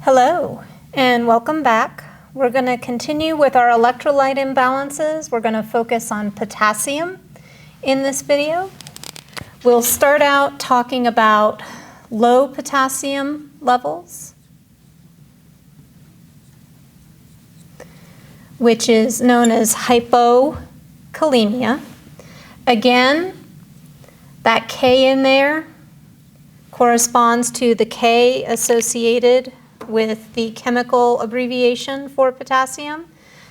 Hello, and welcome back. We're going to continue with our electrolyte imbalances. We're going to focus on potassium in this video. We'll start out talking about low potassium levels, which is known as hypokalemia. Again, that K in there corresponds to the K associated with the chemical abbreviation for potassium.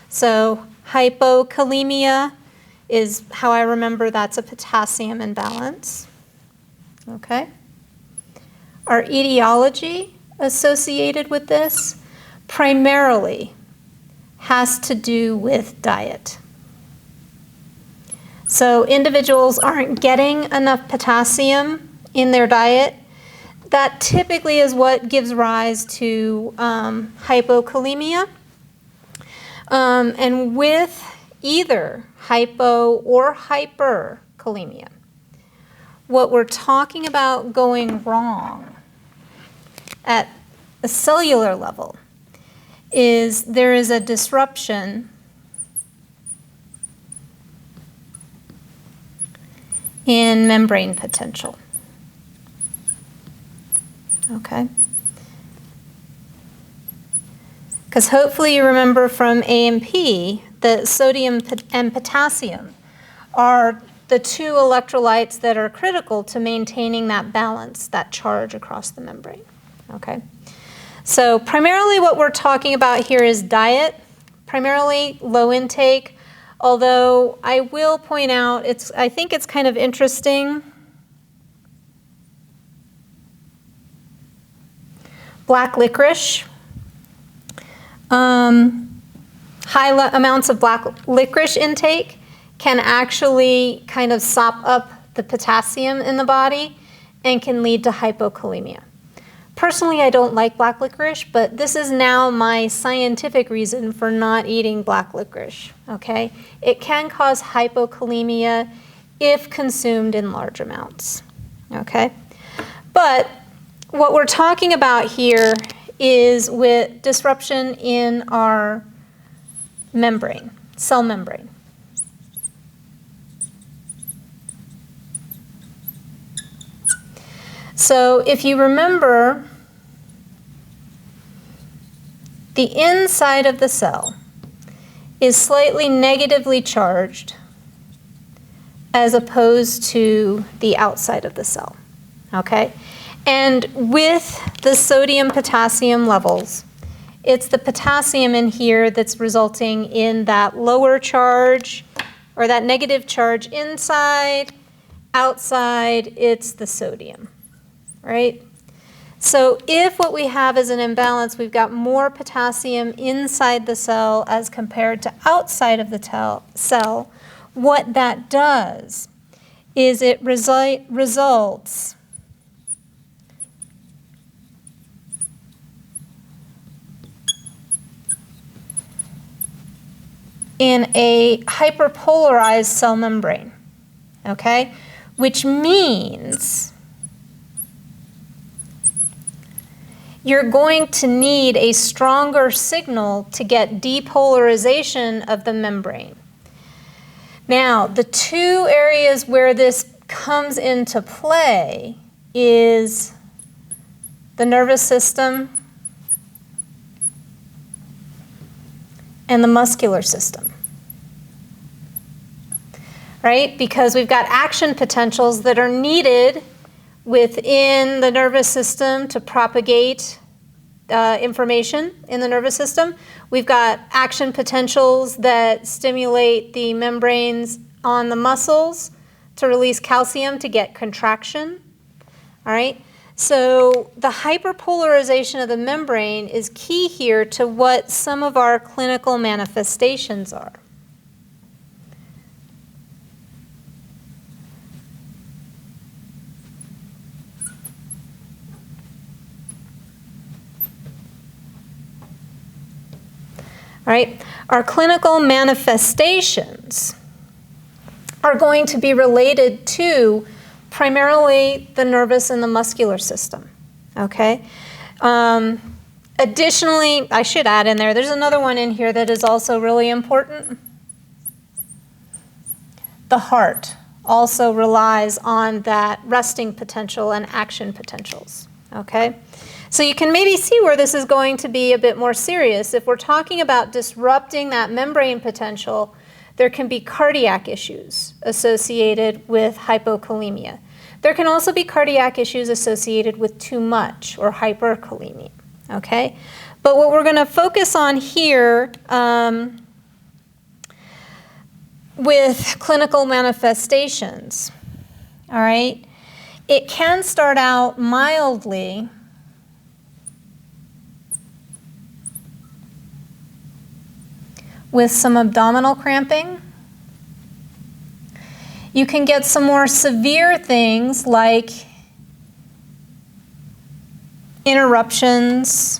So hypokalemia is how I remember that's a potassium imbalance. Okay. Our etiology associated with this primarily has to do with diet. So individuals aren't getting enough potassium in their diet. That typically is what gives rise to hypokalemia. And with either hypo or hyperkalemia, what we're talking about going wrong at a cellular level is there is a disruption in membrane potential. Okay. Because hopefully you remember from A&P that sodium and potassium are the two electrolytes that are critical to maintaining that balance, that charge across the membrane. Okay. So primarily what we're talking about here is diet, primarily low intake, although I will point out, I think it's kind of interesting. Black licorice, high amounts of black licorice intake can actually kind of sop up the potassium in the body and can lead to hypokalemia. Personally, I don't like black licorice, but this is now my scientific reason for not eating black licorice, okay? It can cause hypokalemia if consumed in large amounts, okay? But what we're talking about here is with disruption in our membrane, cell membrane. So if you remember, the inside of the cell is slightly negatively charged as opposed to the outside of the cell, okay? And with the sodium-potassium levels, it's the potassium in here that's resulting in that lower charge or that negative charge inside. Outside, it's the sodium, right? So if what we have is an imbalance, we've got more potassium inside the cell as compared to outside of the cell, what that does is it results in a hyperpolarized cell membrane, okay? Which means you're going to need a stronger signal to get depolarization of the membrane. Now, the two areas where this comes into play is the nervous system and the muscular system, right? Because we've got action potentials that are needed within the nervous system to propagate information in the nervous system. We've got action potentials that stimulate the membranes on the muscles to release calcium to get contraction, all right? So the hyperpolarization of the membrane is key here to what some of our clinical manifestations are. All right, our clinical manifestations are going to be related to primarily the nervous and the muscular system, okay? Additionally, I should add in there's another one in here that is also really important. The heart also relies on that resting potential and action potentials, okay? So you can maybe see where this is going to be a bit more serious. If we're talking about disrupting that membrane potential, there can be cardiac issues associated with hypokalemia. There can also be cardiac issues associated with too much or hyperkalemia, okay? But what we're going to focus on here with clinical manifestations, all right, it can start out mildly with some abdominal cramping. You can get some more severe things like interruptions,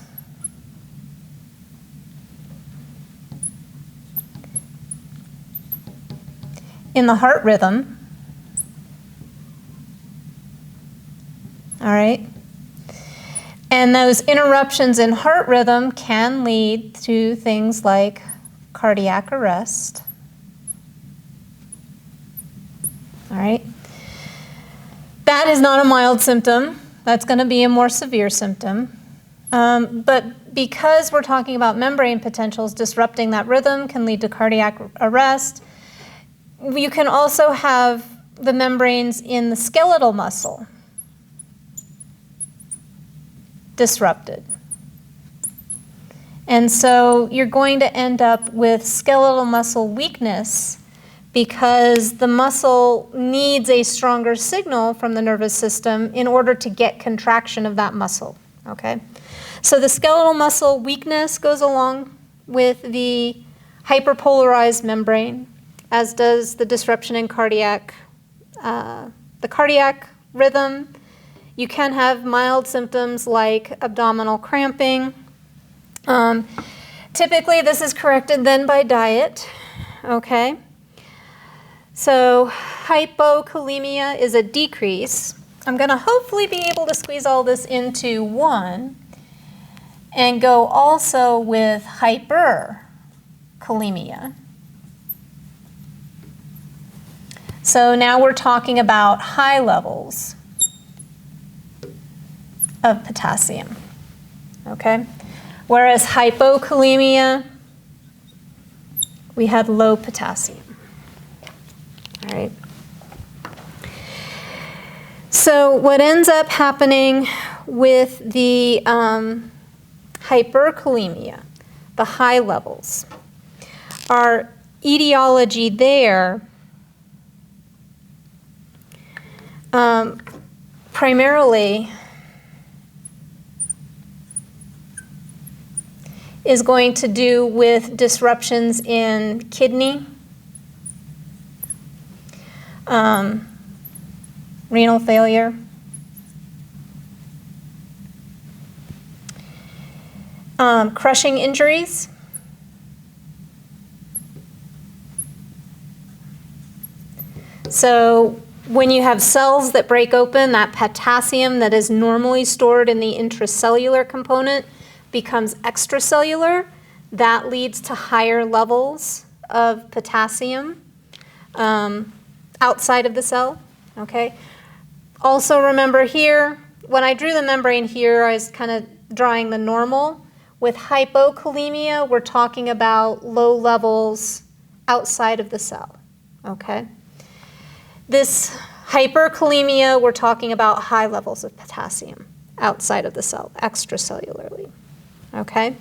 in the heart rhythm, all right? And those interruptions in heart rhythm can lead to things like cardiac arrest, all right? That is not a mild symptom. That's going to be a more severe symptom. But because we're talking about membrane potentials, disrupting that rhythm can lead to cardiac arrest. You can also have the membranes in the skeletal muscle disrupted. And so you're going to end up with skeletal muscle weakness because the muscle needs a stronger signal from the nervous system in order to get contraction of that muscle, okay? So the skeletal muscle weakness goes along with the hyperpolarized membrane, as does the disruption in the cardiac rhythm. You can have mild symptoms like abdominal cramping. Typically, this is corrected then by diet, okay? So hypokalemia is a decrease. I'm going to hopefully be able to squeeze all this into one and go also with hyperkalemia. So now we're talking about high levels of potassium, okay? Whereas hypokalemia, we had low potassium, all right? So what ends up happening with the hyperkalemia, the high levels, our etiology there primarily is going to do with disruptions in kidney, renal failure, crushing injuries, so when you have cells that break open, that potassium that is normally stored in the intracellular component becomes extracellular. That leads to higher levels of potassium outside of the cell, okay? Also remember here, when I drew the membrane here, I was kind of drawing the normal. With hypokalemia, we're talking about low levels outside of the cell, okay? This hyperkalemia, we're talking about high levels of potassium outside of the cell, extracellularly, okay?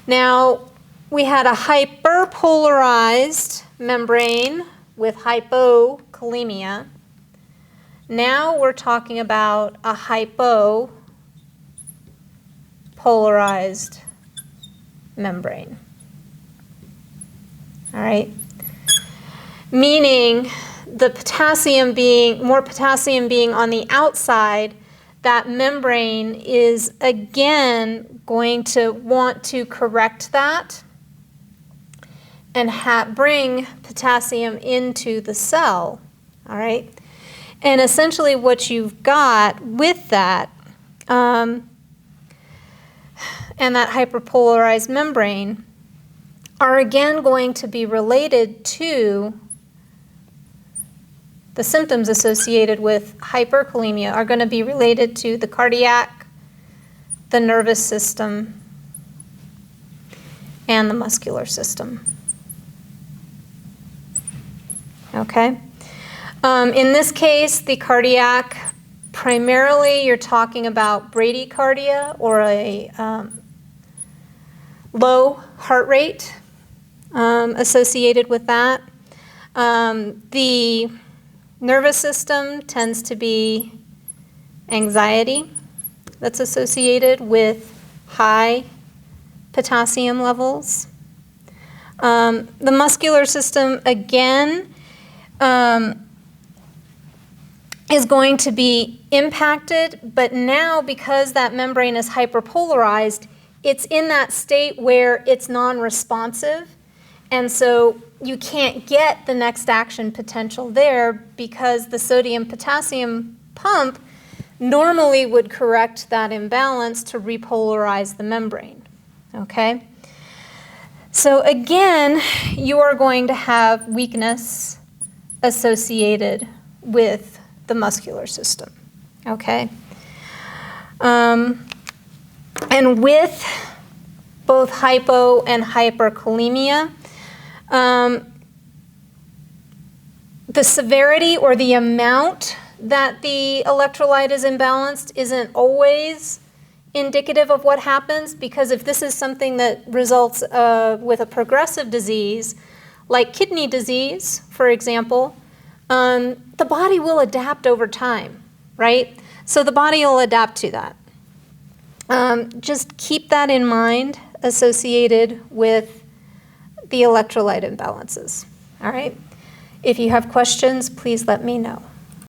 Now, we had a hyperpolarized membrane with hypokalemia. Now we're talking about a hypopolarized membrane, all right? Meaning the potassium being, more potassium being on the outside, that membrane is again going to want to correct that and bring potassium into the cell, all right? And essentially what you've got with that and that hyperpolarized membrane are again going to be related to the symptoms associated with hyperkalemia are going to be related to the cardiac, the nervous system, and the muscular system. Okay? In this case, the cardiac, primarily you're talking about bradycardia or a low heart rate associated with that. The nervous system tends to be anxiety that's associated with high potassium levels. The muscular system, again, is going to be impacted, but now because that membrane is hyperpolarized, it's in that state where it's non-responsive, and so you can't get the next action potential there because the sodium-potassium pump normally would correct that imbalance to repolarize the membrane, okay? So again, you are going to have weakness associated with the muscular system, okay? And with both hypo and hyperkalemia, the severity or the amount that the electrolyte is imbalanced isn't always indicative of what happens, because if this is something that results with a progressive disease, like kidney disease, for example, the body will adapt over time, right? So the body will adapt to that. Just keep that in mind associated with the electrolyte imbalances, all right? If you have questions, please let me know.